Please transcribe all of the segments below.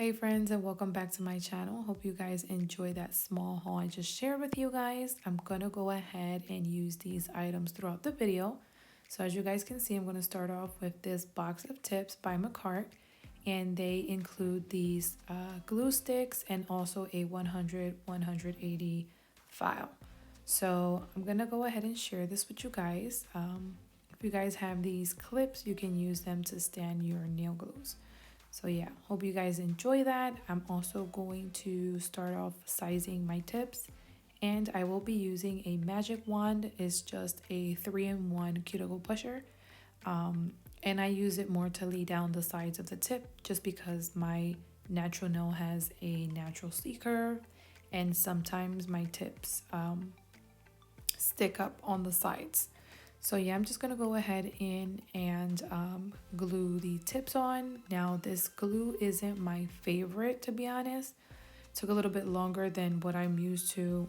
Hey friends, and welcome back to my channel. Hope you guys enjoy that small haul I just shared with you guys. I'm gonna go ahead and use these items throughout the video. So as you guys can see, I'm gonna start off with this box of tips by Makartt, and they include these glue sticks and also a 100-180 file. So I'm gonna go ahead and share this with you guys. If you guys have these clips, you can use them to stand your nail glues. So yeah, hope you guys enjoy that. I'm also going to start off sizing my tips, and I will be using a magic wand. It's just a 3-in-1 cuticle pusher, and I use it more to lay down the sides of the tip just because my natural nail has a natural C curve, and sometimes my tips stick up on the sides. So yeah, I'm just gonna go ahead in and glue the tips on. Now this glue isn't my favorite, to be honest. It took a little bit longer than what I'm used to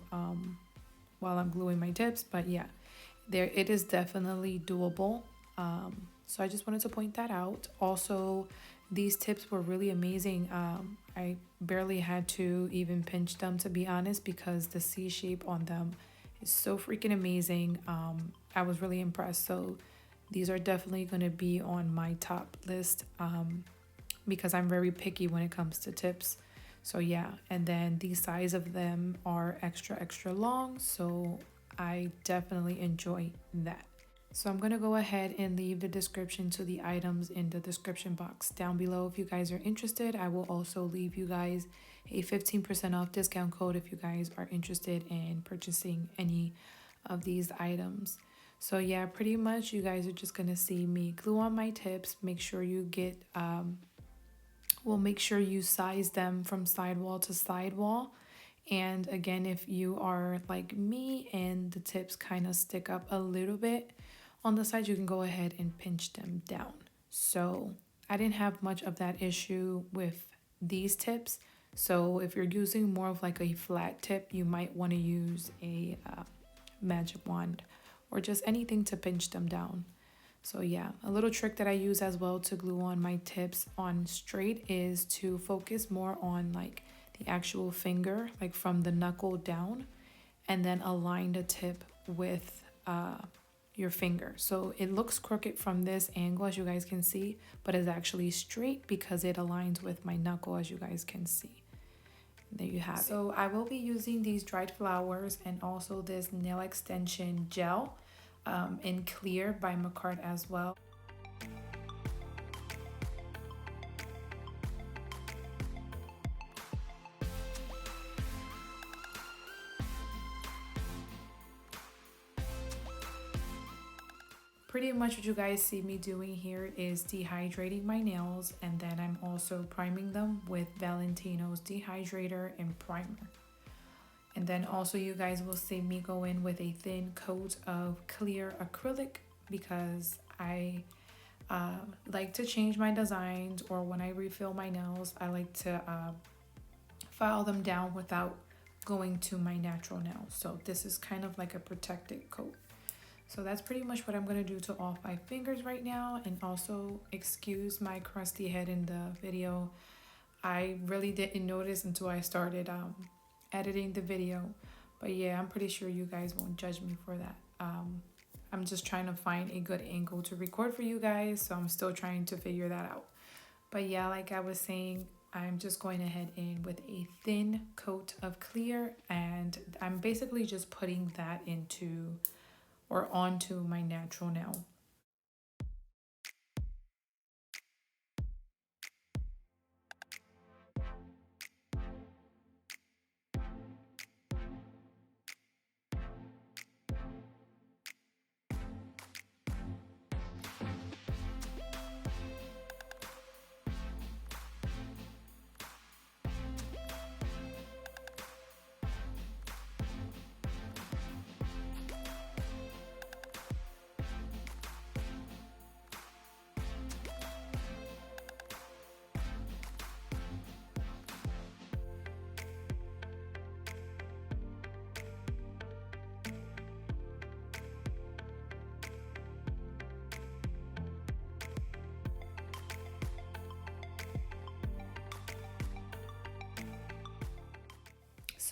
while I'm gluing my tips, but yeah, it is definitely doable. So I just wanted to point that out. Also, these tips were really amazing. I barely had to even pinch them, to be honest, because the C shape on them is so freaking amazing. I was really impressed. So these are definitely going to be on my top list because I'm very picky when it comes to tips. So yeah, and then the size of them are extra long, so I definitely enjoy that. So I'm going to go ahead and leave the description to the items in the description box down below if you guys are interested. I will also leave you guys a 15% off discount code if you guys are interested in purchasing any of these items. So yeah, pretty much you guys are just going to see me glue on my tips. Make sure you get, make sure you size them from sidewall to sidewall. And again, if you are like me and the tips kind of stick up a little bit on the side, you can go ahead and pinch them down. So I didn't have much of that issue with these tips. So if you're using more of like a flat tip, you might want to use a magic wand or just anything to pinch them down. So yeah, a little trick that I use as well to glue on my tips on straight is to focus more on like the actual finger, like from the knuckle down, and then align the tip with your finger. So it looks crooked from this angle, as you guys can see, but it's actually straight because it aligns with my knuckle, as you guys can see. There you have it. So I will be using these dried flowers and also this nail extension gel in clear by Makartt as well. Pretty much what you guys see me doing here is dehydrating my nails, and then I'm also priming them with Valentino's dehydrator and primer. And then also you guys will see me go in with a thin coat of clear acrylic because I like to change my designs, or when I refill my nails, I like to file them down without going to my natural nails. So this is kind of like a protected coat. So that's pretty much what I'm going to do to all 5 fingers right now. And also excuse my crusty head in the video. I really didn't notice until I started editing the video. But yeah, I'm pretty sure you guys won't judge me for that. I'm just trying to find a good angle to record for you guys. So I'm still trying to figure that out. But yeah, like I was saying, I'm just going ahead in with a thin coat of clear. And I'm basically just putting that into or onto my natural nail.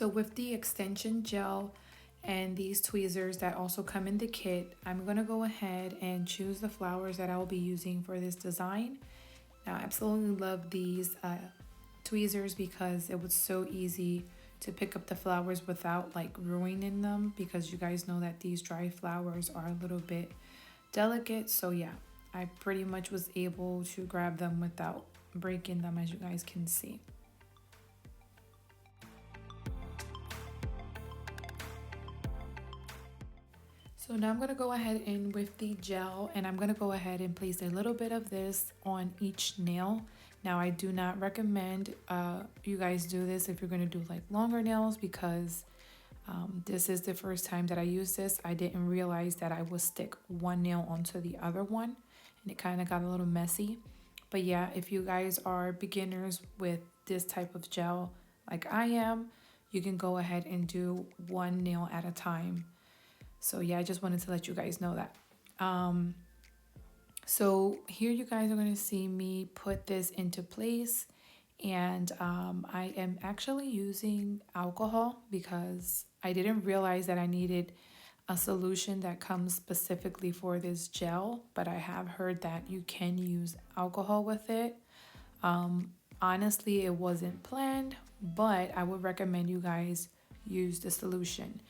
So with the extension gel and these tweezers that also come in the kit, I'm going to go ahead and choose the flowers that I will be using for this design. Now, I absolutely love these tweezers because it was so easy to pick up the flowers without like ruining them, because you guys know that these dry flowers are a little bit delicate. So yeah, I pretty much was able to grab them without breaking them, as you guys can see. So now I'm going to go ahead in with the gel, and I'm going to go ahead and place a little bit of this on each nail. Now I do not recommend you guys do this if you're going to do like longer nails, because this is the first time that I use this. I didn't realize that I would stick one nail onto the other one, and it kind of got a little messy. But yeah, if you guys are beginners with this type of gel like I am, you can go ahead and do one nail at a time. So yeah, I just wanted to let you guys know that. So here you guys are going to see me put this into place, and I am actually using alcohol because I didn't realize that I needed a solution that comes specifically for this gel, but I have heard that you can use alcohol with it. Honestly, it wasn't planned, but I would recommend you guys use the solution.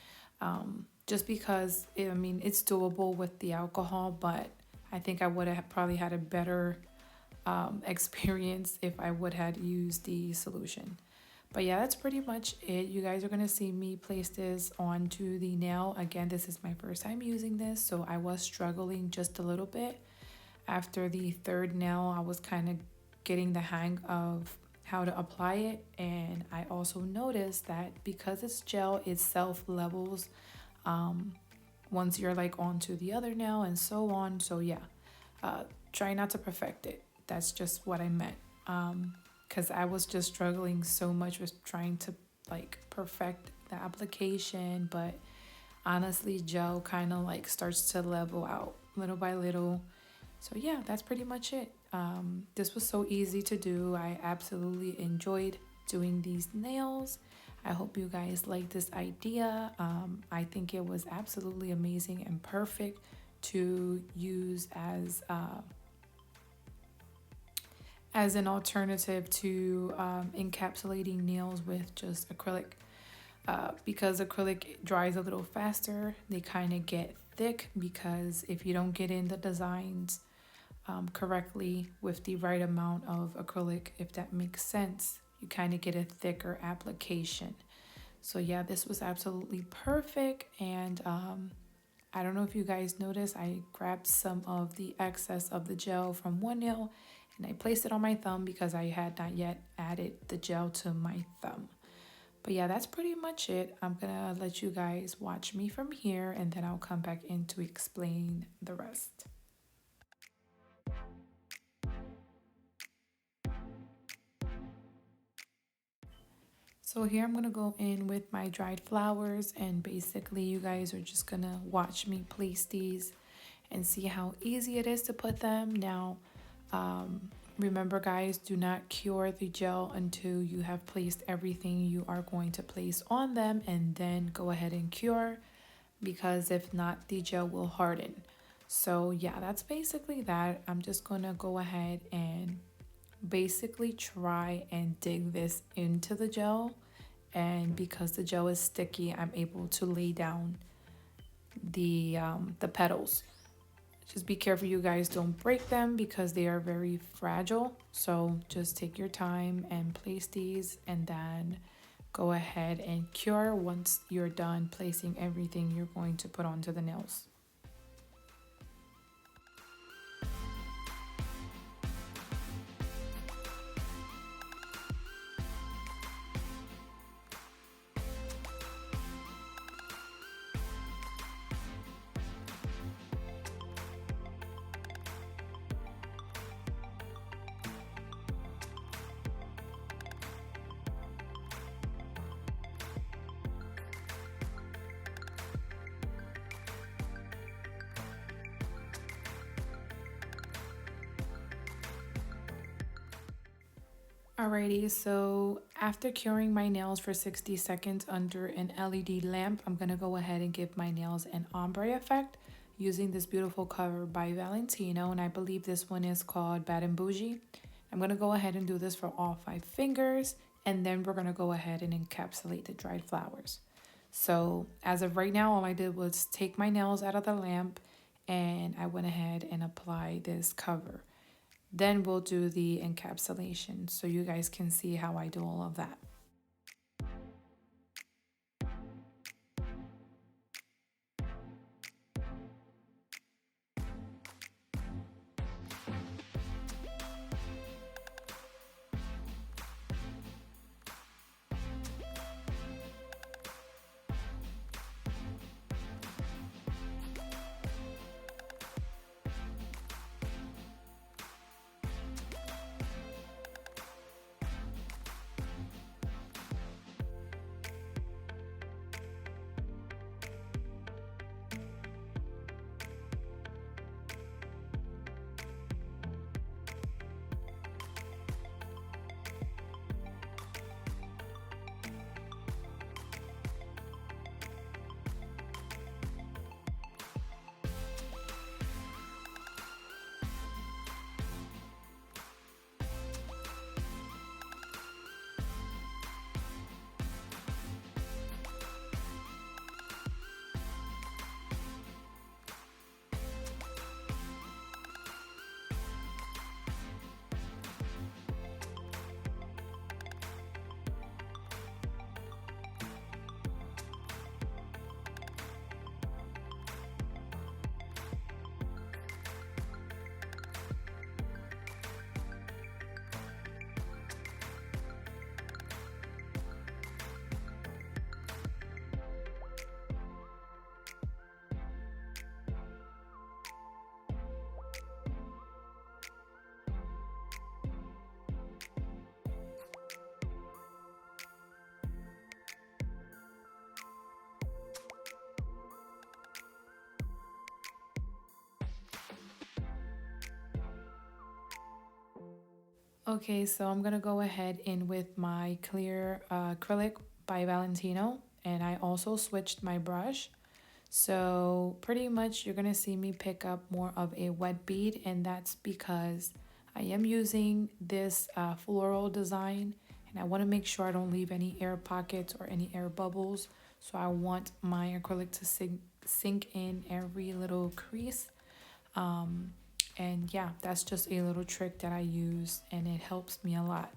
Just because I mean, it's doable with the alcohol, but I think I would have probably had a better experience if I would have used the solution. But yeah, that's pretty much it. You guys are going to see me place this onto the nail. Again, this is my first time using this, so I was struggling just a little bit. After the third nail, I was kind of getting the hang of how to apply it, and I also noticed that because it's gel, it self-levels once you're like onto the other nail and so on. So yeah, try not to perfect it. That's just what I meant, because I was just struggling so much with trying to like perfect the application. But honestly, gel kind of like starts to level out little by little. So yeah, that's pretty much it. This was so easy to do. I absolutely enjoyed doing these nails. I hope you guys like this idea. I think it was absolutely amazing and perfect to use as an alternative to encapsulating nails with just acrylic. Because acrylic dries a little faster, they kind of get thick, because if you don't get in the designs correctly with the right amount of acrylic, if that makes sense, you kind of get a thicker application. So yeah, this was absolutely perfect. And I don't know if you guys noticed, I grabbed some of the excess of the gel from one nail and I placed it on my thumb because I had not yet added the gel to my thumb. But yeah, that's pretty much it. I'm gonna let you guys watch me from here, and then I'll come back in to explain the rest. So here I'm gonna go in with my dried flowers, and basically you guys are just gonna watch me place these and see how easy it is to put them. Now, remember guys, do not cure the gel until you have placed everything you are going to place on them, and then go ahead and cure, because if not, the gel will harden. So yeah, that's basically that. I'm just gonna go ahead and basically try and dig this into the gel, and because the gel is sticky, I'm able to lay down the petals. Just be careful you guys don't break them, because they are very fragile. So just take your time and place these, and then go ahead and cure once you're done placing everything you're going to put onto the nails. Alrighty, so after curing my nails for 60 seconds under an LED lamp, I'm gonna go ahead and give my nails an ombre effect using this beautiful cover by Valentino, and I believe this one is called Bad and Bougie. I'm gonna go ahead and do this for all 5 fingers, and then we're gonna go ahead and encapsulate the dried flowers. So as of right now, all I did was take my nails out of the lamp and I went ahead and applied this cover. Then we'll do the encapsulation so you guys can see how I do all of that. Okay, so I'm gonna go ahead in with my clear acrylic by Valentino, and I also switched my brush. So pretty much you're gonna see me pick up more of a wet bead, and that's because I am using this floral design, and I wanna make sure I don't leave any air pockets or any air bubbles. So I want my acrylic to sink in every little crease. And yeah, that's just a little trick that I use, and it helps me a lot.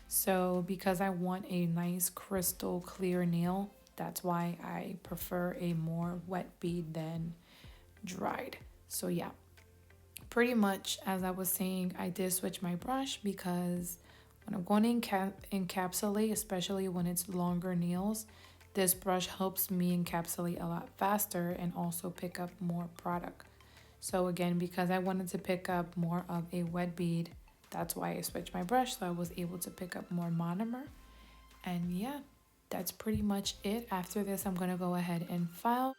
So because I want a nice crystal clear nail, that's why I prefer a more wet bead than dried. So yeah, pretty much as I was saying, I did switch my brush because when I'm going to encapsulate, especially when it's longer nails, this brush helps me encapsulate a lot faster and also pick up more product. So again, because I wanted to pick up more of a wet bead, that's why I switched my brush, so I was able to pick up more monomer. And yeah, that's pretty much it. After this, I'm gonna go ahead and file.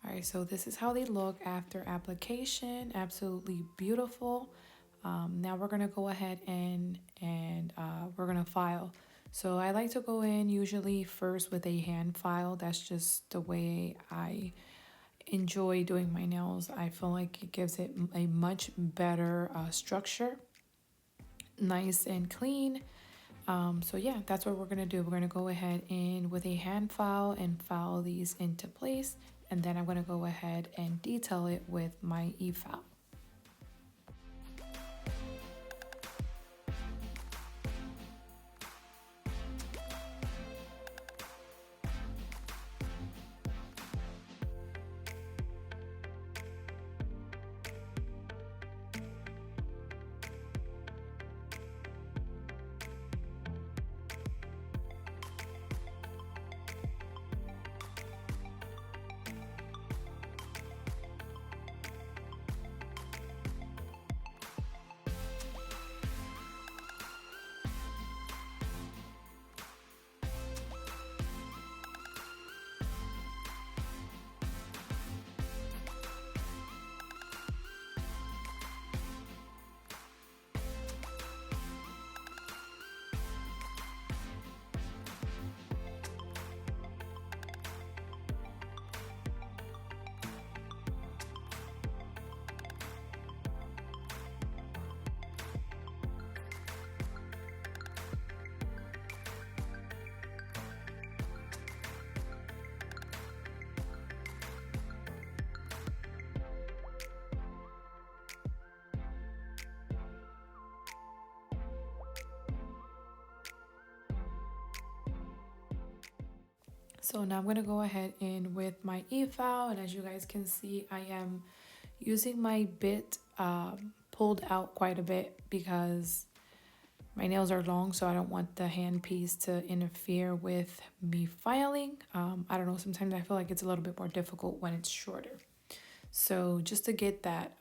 All right, so this is how they look after application. Absolutely beautiful. Now we're gonna go ahead and we're gonna file. So I like to go in usually first with a hand file. That's just the way I enjoy doing my nails. I feel like it gives it a much better structure, nice and clean. So yeah, that's what we're gonna do. We're gonna go ahead and with a hand file and file these into place, and then I'm going to go ahead and detail it with my e-file. So now I'm going to go ahead in with my e-file, and as you guys can see, I am using my bit pulled out quite a bit because my nails are long, so I don't want the hand piece to interfere with me filing. I don't know, sometimes I feel like it's a little bit more difficult when it's shorter. So just to get that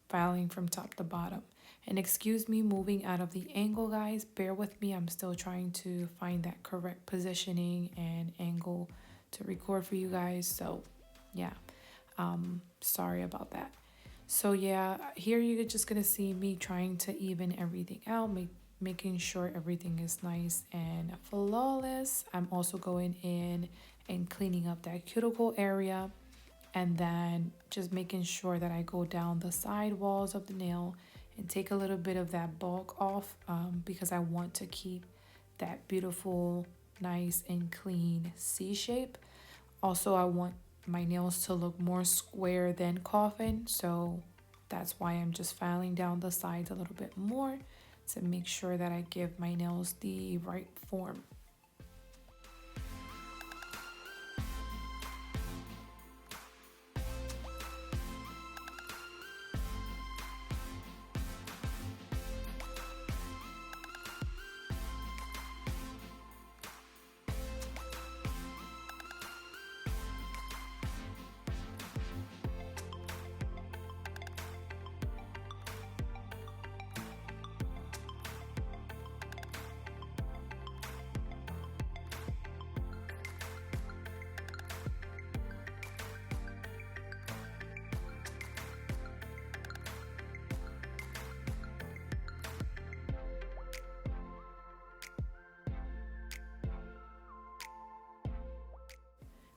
filing from top to bottom. And excuse me moving out of the angle, guys. Bear with me. I'm still trying to find that correct positioning and angle to record for you guys. So yeah, sorry about that. So yeah, here you're just gonna see me trying to even everything out, making sure everything is nice and flawless. I'm also going in and cleaning up that cuticle area, and then just making sure that I go down the side walls of the nail and take a little bit of that bulk off because I want to keep that beautiful, nice and clean C shape. Also, I want my nails to look more square than coffin, so that's why I'm just filing down the sides a little bit more to make sure that I give my nails the right form.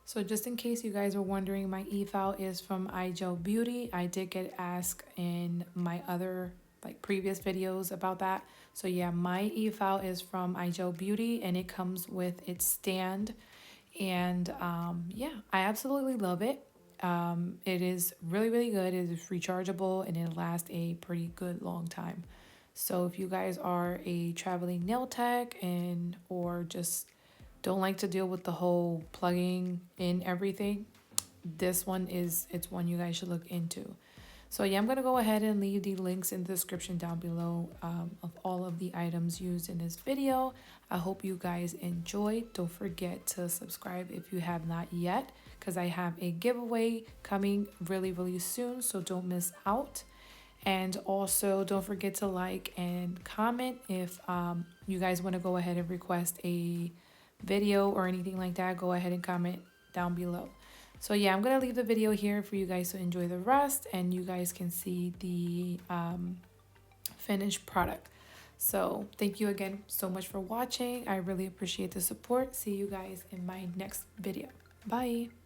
So just in case you guys were wondering, my e-file is from iGel Beauty. I did get asked in my other previous videos about that. So yeah, my e-file is from iGel Beauty, and it comes with its stand. And yeah, I absolutely love it. It is really, really good. It is rechargeable and it lasts a pretty good long time. So if you guys are a traveling nail tech or just don't like to deal with the whole plugging in everything, it's one you guys should look into. So yeah, I'm going to go ahead and leave the links in the description down below of all of the items used in this video. I hope you guys enjoyed. Don't forget to subscribe if you have not yet, because I have a giveaway coming really, really soon, so don't miss out. And also don't forget to like and comment if you guys want to go ahead and request a video or anything like that. Go ahead and comment down below. So yeah, I'm gonna leave the video here for you guys to enjoy the rest, and you guys can see the finished product. So thank you again so much for watching. I really appreciate the support. See you guys in my next video. Bye.